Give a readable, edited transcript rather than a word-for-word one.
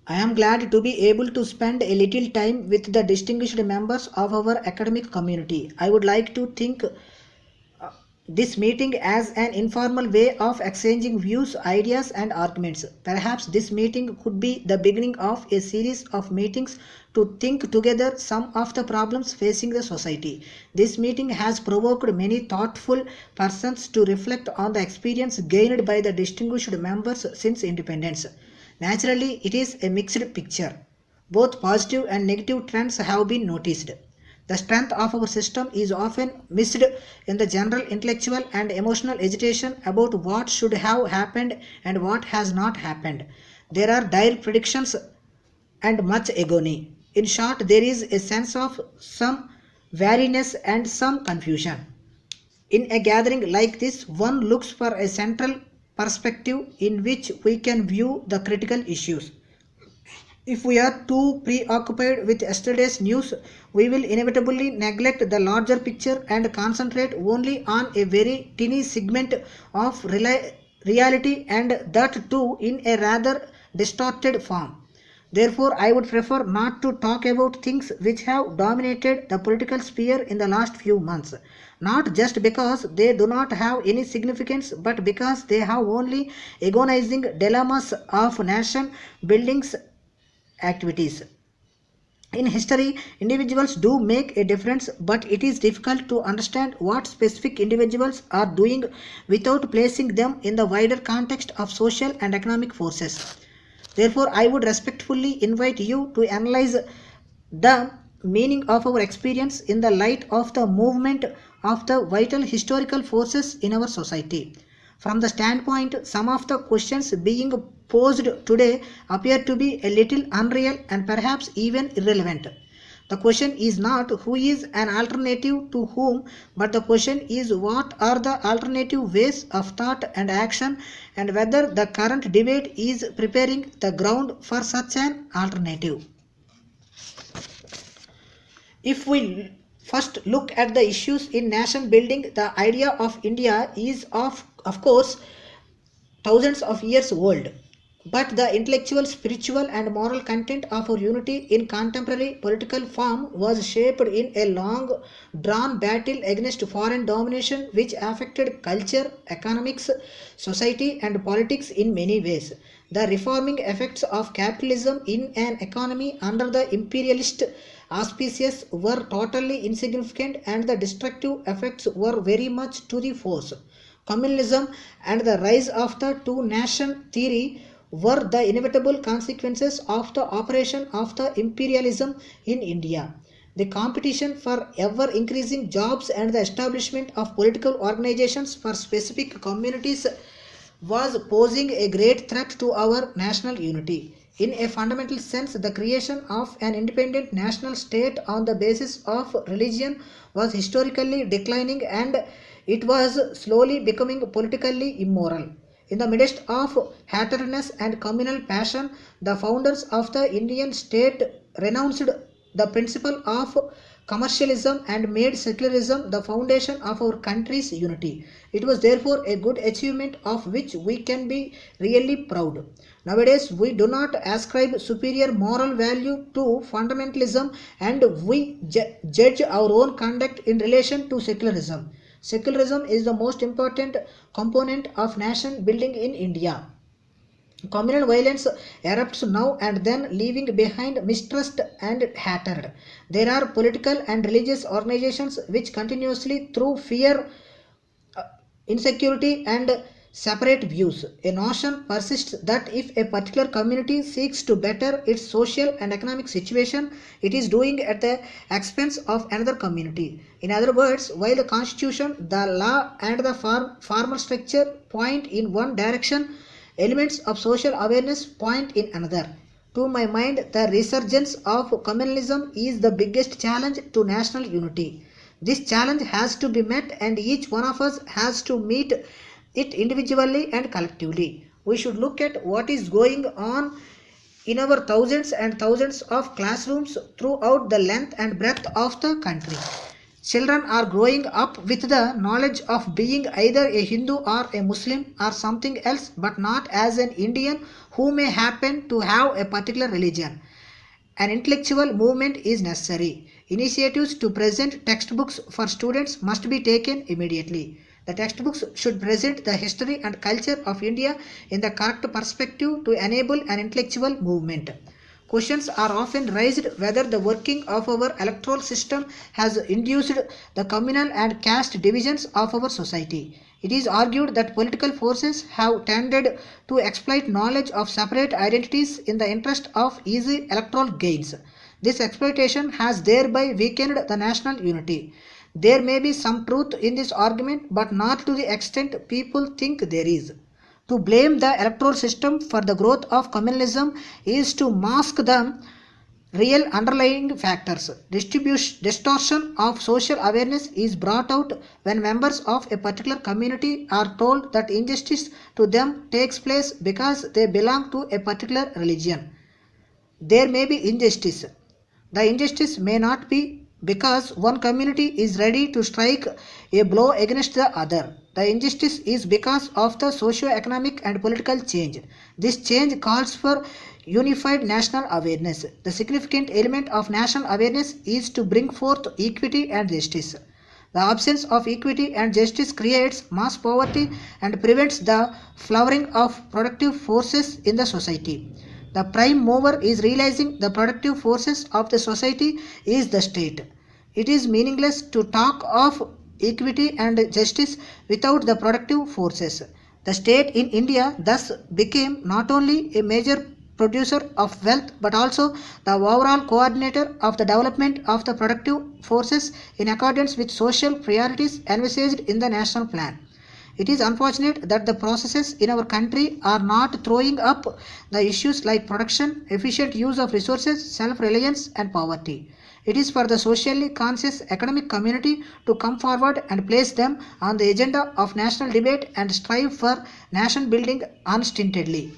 I am glad to be able to spend a little time with the distinguished members of our academic community. I would like to think this meeting as an informal way of exchanging views, ideas, and arguments. Perhaps this meeting could be the beginning of a series of meetings to think together some of the problems facing the society. This meeting has provoked many thoughtful persons to reflect on the experience gained by the distinguished members since independence. Naturally, it is a mixed picture. Both positive and negative trends have been noticed. The strength of our system is often missed in the general intellectual and emotional agitation about what should have happened and what has not happened. There are dire predictions and much agony. In short, there is a sense of some weariness and some confusion. In a gathering like this, one looks for a central perspective in which we can view the critical issues. If we are too preoccupied with yesterday's news, we will inevitably neglect the larger picture and concentrate only on a very tiny segment of reality, and that too in a rather distorted form. Therefore, I would prefer not to talk about things which have dominated the political sphere in the last few months. Not just because they do not have any significance, but because they have only agonizing dilemmas of nation buildings activities. In history, individuals do make a difference, but it is difficult to understand what specific individuals are doing without placing them in the wider context of social and economic forces. Therefore, I would respectfully invite you to analyze the meaning of our experience in the light of the movement of the vital historical forces in our society. From the standpoint, some of the questions being posed today appear to be a little unreal and perhaps even irrelevant. The question is not who is an alternative to whom, but the question is what are the alternative ways of thought and action, and whether the current debate is preparing the ground for such an alternative. If we first look at the issues in nation building, the idea of India is of course thousands of years old. But the intellectual, spiritual, and moral content of our unity in contemporary political form was shaped in a long drawn battle against foreign domination which affected culture, economics, society, and politics in many ways. The reforming effects of capitalism in an economy under the imperialist auspices were totally insignificant, and the destructive effects were very much to the force. Communalism and the rise of the two nation theory were the inevitable consequences of the operation of the imperialism in India. The competition for ever increasing jobs and the establishment of political organizations for specific communities was posing a great threat to our national unity. In a fundamental sense, the creation of an independent national state on the basis of religion was historically declining, and it was slowly becoming politically immoral. In the midst of hatredness and communal passion, the founders of the Indian state renounced the principle of commercialism and made secularism the foundation of our country's unity. It was therefore a good achievement of which we can be really proud. Nowadays, we do not ascribe superior moral value to fundamentalism, and we judge our own conduct in relation to secularism. Secularism is the most important component of nation building in India. Communal violence erupts now and then, leaving behind mistrust and hatred. There are political and religious organizations which continuously, through fear, insecurity, and separate views. A notion persists that if a particular community seeks to better its social and economic situation, it is doing at the expense of another community. In other words, while the constitution, the law, and the formal structure point in one direction, elements of social awareness point in another. To my mind, the resurgence of communalism is the biggest challenge to national unity. This challenge has to be met, and each one of us has to meet it individually and collectively. We should look at what is going on in our thousands and thousands of classrooms throughout the length and breadth of the country. Children are growing up with the knowledge of being either a Hindu or a Muslim or something else, but not as an Indian who may happen to have a particular religion. An intellectual movement is necessary. Initiatives to present textbooks for students must be taken immediately. The textbooks should present the history and culture of India in the correct perspective to enable an intellectual movement. Questions are often raised whether the working of our electoral system has induced the communal and caste divisions of our society. It is argued that political forces have tended to exploit knowledge of separate identities in the interest of easy electoral gains. This exploitation has thereby weakened the national unity. There may be some truth in this argument, but not to the extent people think there is. To blame the electoral system for the growth of communalism is to mask the real underlying factors. Distortion of social awareness is brought out when members of a particular community are told that injustice to them takes place because they belong to a particular religion. There may be injustice. The injustice may not be because one community is ready to strike a blow against the other. The injustice is because of the socio-economic and political change. This change calls for unified national awareness. The significant element of national awareness is to bring forth equity and justice. The absence of equity and justice creates mass poverty and prevents the flowering of productive forces in the society. The prime mover is realizing the productive forces of the society is the state. It is meaningless to talk of equity and justice without the productive forces. The state in India thus became not only a major producer of wealth but also the overall coordinator of the development of the productive forces in accordance with social priorities envisaged in the national plan. It is unfortunate that the processes in our country are not throwing up the issues like production, efficient use of resources, self-reliance and poverty. It is for the socially conscious academic community to come forward and place them on the agenda of national debate and strive for nation building unstintedly.